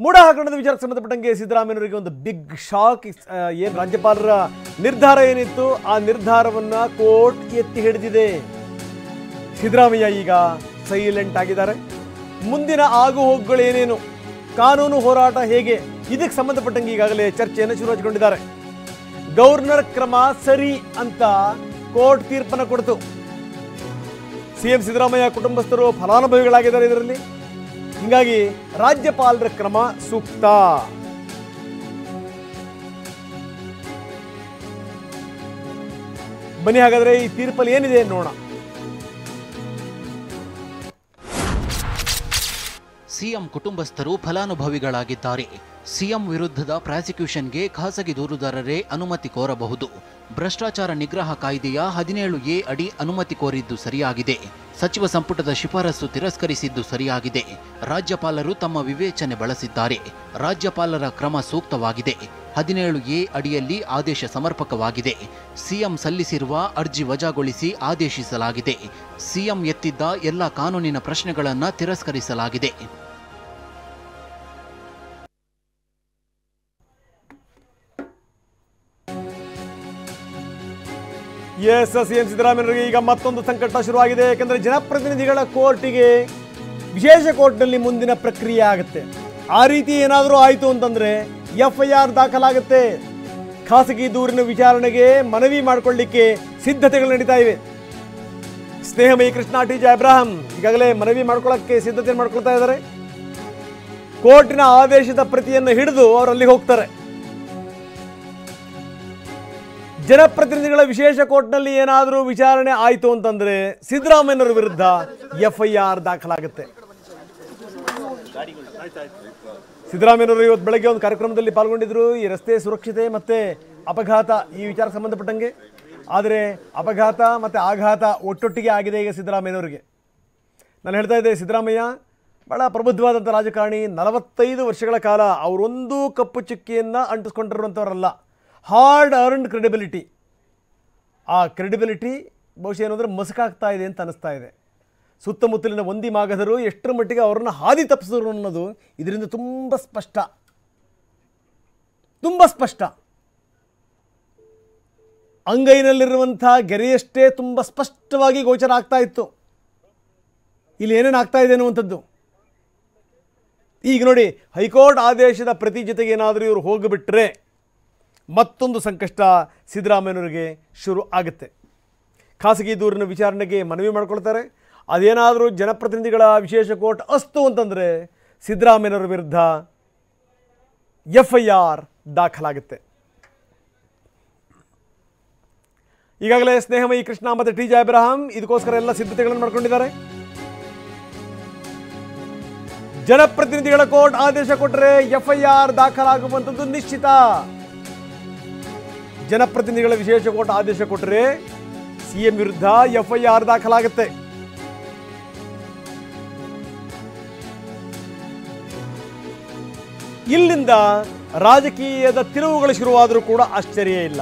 ಮೂಡ ಹಗರಣದ ವಿಚಾರಕ್ಕೆ ಸಂಬಂಧಪಟ್ಟಂಗೆ ಸಿದ್ದರಾಮಯ್ಯನವರಿಗೆ ಒಂದು ಬಿಗ್ ಶಾಕ್. ಏನು ರಾಜ್ಯಪಾಲರ ನಿರ್ಧಾರ ಏನಿತ್ತು ಆ ನಿರ್ಧಾರವನ್ನು ಕೋರ್ಟ್ ಎತ್ತಿ ಹಿಡಿದಿದೆ. ಸಿದ್ದರಾಮಯ್ಯ ಈಗ ಸೈಲೆಂಟ್ ಆಗಿದ್ದಾರೆ. ಮುಂದಿನ ಆಗು ಹೋಗುಗಳೇನೇನು, ಕಾನೂನು ಹೋರಾಟ ಹೇಗೆ, ಇದಕ್ಕೆ ಸಂಬಂಧಪಟ್ಟಂಗೆ ಈಗಾಗಲೇ ಚರ್ಚೆಯನ್ನು ಶುರು ಹಚ್ಚಿಕೊಂಡಿದ್ದಾರೆ. ಗವರ್ನರ್ ಕ್ರಮ ಸರಿ ಅಂತ ಕೋರ್ಟ್ ತೀರ್ಪನ್ನು ಕೊಡ್ತು. ಸಿಎಂ ಸಿದ್ದರಾಮಯ್ಯ ಕುಟುಂಬಸ್ಥರು ಫಲಾನುಭವಿಗಳಾಗಿದ್ದಾರೆ ಇದರಲ್ಲಿ. ಹೀಗಾಗಿ ರಾಜ್ಯಪಾಲರ ಕ್ರಮ ಸೂಕ್ತ. ಬನ್ನಿ ಹಾಗಾದ್ರೆ ಈ ತೀರ್ಪಲ್ಲಿ ಏನಿದೆ ನೋಡೋಣ. ಸಿಎಂ ಕುಟುಂಬಸ್ಥರು ಫಲಾನುಭವಿಗಳಾಗಿದ್ದಾರೆ. ಸಿಎಂ ವಿರುದ್ಧದ ಪ್ರಾಸಿಕ್ಯೂಷನ್ಗೆ ಖಾಸಗಿ ದೂರುದಾರರೇ ಅನುಮತಿ ಕೋರಬಹುದು. ಭ್ರಷ್ಟಾಚಾರ ನಿಗ್ರಹ ಕಾಯ್ದೆಯ 17A ಅಡಿ ಅನುಮತಿ ಕೋರಿದ್ದು ಸರಿಯಾಗಿದೆ. ಸಚಿವ ಸಂಪುಟದ ಶಿಫಾರಸು ತಿರಸ್ಕರಿಸಿದ್ದು ಸರಿಯಾಗಿದೆ. ರಾಜ್ಯಪಾಲರು ತಮ್ಮ ವಿವೇಚನೆ ಬಳಸಿದ್ದಾರೆ. ರಾಜ್ಯಪಾಲರ ಕ್ರಮ ಸೂಕ್ತವಾಗಿದೆ. 17A ಅಡಿಯಲ್ಲಿ ಆದೇಶ ಸಮರ್ಪಕವಾಗಿದೆ. ಸಿಎಂ ಸಲ್ಲಿಸಿರುವ ಅರ್ಜಿ ವಜಾಗೊಳಿಸಿ ಆದೇಶಿಸಲಾಗಿದೆ. ಸಿಎಂ ಎತ್ತಿದ್ದ ಎಲ್ಲ ಕಾನೂನಿನ ಪ್ರಶ್ನೆಗಳನ್ನು ತಿರಸ್ಕರಿಸಲಾಗಿದೆ. ಸಿಎಂ ಸಿದ್ದರಾಮಯ್ಯರಿಗೆ ಈಗ ಮತ್ತೊಂದು ಸಂಕಟ ಶುರುವಾಗಿದೆ. ಯಾಕಂದ್ರೆ ಜನಪ್ರತಿನಿಧಿಗಳ ಕೋರ್ಟಿಗೆ ವಿಶೇಷ ಕೋರ್ಟ್ನಲ್ಲಿ ಮುಂದಿನ ಪ್ರಕ್ರಿಯೆ ಆಗುತ್ತೆ. ಆ ರೀತಿ ಏನಾದರೂ ಆಯಿತು ಅಂತಂದ್ರೆ FIR ದಾಖಲಾಗುತ್ತೆ. ಖಾಸಗಿ ದೂರಿನ ವಿಚಾರಣೆಗೆ ಮನವಿ ಮಾಡಿಕೊಳ್ಳಿಕ್ಕೆ ಸಿದ್ಧತೆಗಳು ನಡೀತಾ ಇವೆ. ಸ್ನೇಹಮಯಿ ಕೃಷ್ಣ, ಟಿ.ಜೆ. ಅಬ್ರಹಾಂ ಈಗಾಗಲೇ ಮನವಿ ಮಾಡ್ಕೊಳ್ಳೋಕ್ಕೆ ಸಿದ್ಧತೆ ಮಾಡ್ಕೊಳ್ತಾ ಇದ್ದಾರೆ. ಕೋರ್ಟಿನ ಆದೇಶದ ಪ್ರತಿಯನ್ನು ಹಿಡಿದು ಅವರಲ್ಲಿ ಹೋಗ್ತಾರೆ. ಜನಪ್ರತಿನಿಧಿಗಳ ವಿಶೇಷ ಕೋರ್ಟ್ನಲ್ಲಿ ಏನಾದರೂ ವಿಚಾರಣೆ ಆಯಿತು ಅಂತಂದ್ರೆ ಸಿದ್ದರಾಮಯ್ಯನವರ ವಿರುದ್ಧ FIR ದಾಖಲಾಗುತ್ತೆ. ಸಿದ್ದರಾಮಯ್ಯನವರು ಇವತ್ತು ಬೆಳಗ್ಗೆ ಒಂದು ಕಾರ್ಯಕ್ರಮದಲ್ಲಿ ಪಾಲ್ಗೊಂಡಿದ್ರು. ಈ ರಸ್ತೆ ಸುರಕ್ಷತೆ ಮತ್ತೆ ಅಪಘಾತ ಈ ವಿಚಾರಕ್ಕೆ ಸಂಬಂಧಪಟ್ಟಂಗೆ. ಆದರೆ ಅಪಘಾತ ಮತ್ತು ಆಘಾತ ಒಟ್ಟೊಟ್ಟಿಗೆ ಆಗಿದೆ ಈಗ ಸಿದ್ದರಾಮಯ್ಯನವರಿಗೆ. ನಾನು ಹೇಳ್ತಾ ಇದ್ದೆ, ಸಿದ್ದರಾಮಯ್ಯ ಭಾಳ ಪ್ರಬುದ್ಧವಾದಂಥ ರಾಜಕಾರಣಿ. 45 ವರ್ಷಗಳ ಕಾಲ ಅವರೊಂದು ಕಪ್ಪು ಚುಕ್ಕಿಯನ್ನು ಅಂಟಿಸ್ಕೊಂಡಿರುವಂಥವರಲ್ಲ. Hard earned credibility. ಆ ಕ್ರೆಡಿಬಿಲಿಟಿ ಬಹುಶಃ ಏನಂದರೆ ಮಸಕಾಗ್ತಾ ಇದೆ ಅಂತ ಅನ್ನಿಸ್ತಾ ಇದೆ. ಸುತ್ತಮುತ್ತಲಿನ ಒಂದಿ ಮಾಗಧರು ಎಷ್ಟರ ಮಟ್ಟಿಗೆ ಅವರನ್ನು ಹಾದಿ ತಪ್ಪಿಸಿದ್ರು ಅನ್ನೋದು ಇದರಿಂದ ತುಂಬ ಸ್ಪಷ್ಟ. ಅಂಗೈನಲ್ಲಿರುವಂಥ ಗೆರೆಯಷ್ಟೇ ತುಂಬ ಸ್ಪಷ್ಟವಾಗಿ ಗೋಚರ ಆಗ್ತಾ ಇತ್ತು ಇಲ್ಲಿ ಏನೇನು ಆಗ್ತಾ ಇದೆ ಅನ್ನುವಂಥದ್ದು. ಈಗ ನೋಡಿ, ಹೈಕೋರ್ಟ್ ಆದೇಶದ ಪ್ರತಿ ಜೊತೆಗೆ ಏನಾದರೂ ಇವರು ಹೋಗಿಬಿಟ್ರೆ ಮತ್ತೊಂದು ಸಂಕಷ್ಟ ಸಿದ್ದರಾಮಯ್ಯನವರಿಗೆ ಶುರು ಆಗುತ್ತೆ. ಖಾಸಗಿ ದೂರಿನ ವಿಚಾರಣೆಗೆ ಮನವಿ ಮಾಡ್ಕೊಳ್ತಾರೆ. ಅದೇನಾದರೂ ಜನಪ್ರತಿನಿಧಿಗಳ ವಿಶೇಷ ಕೋರ್ಟ್ ಅಸ್ತು ಅಂತಂದರೆ ಸಿದ್ದರಾಮಯ್ಯನವರ ವಿರುದ್ಧ FIR ದಾಖಲಾಗುತ್ತೆ. ಈಗಾಗಲೇ ಸ್ನೇಹಮಯಿ ಕೃಷ್ಣ ಮತ್ತು ಟಿ.ಜೆ. ಅಬ್ರಹಾಂ ಇದಕ್ಕೋಸ್ಕರ ಎಲ್ಲ ಸಿದ್ಧತೆಗಳನ್ನು ಮಾಡ್ಕೊಂಡಿದ್ದಾರೆ. ಜನಪ್ರತಿನಿಧಿಗಳ ಕೋರ್ಟ್ ಆದೇಶ ಕೊಟ್ಟರೆ FIR ದಾಖಲಾಗುವಂಥದ್ದು ನಿಶ್ಚಿತ. ಜನಪ್ರತಿನಿಧಿಗಳ ವಿಶೇಷ ಕೋರ್ಟ್ ಆದೇಶ ಕೊಟ್ಟರೆ ಸಿಎಂ ವಿರುದ್ಧ FIR ದಾಖಲಾಗುತ್ತೆ. ಇಲ್ಲಿಂದ ರಾಜಕೀಯದ ತಿರುವುಗಳು ಶುರುವಾದರೂ ಕೂಡ ಆಶ್ಚರ್ಯ ಇಲ್ಲ.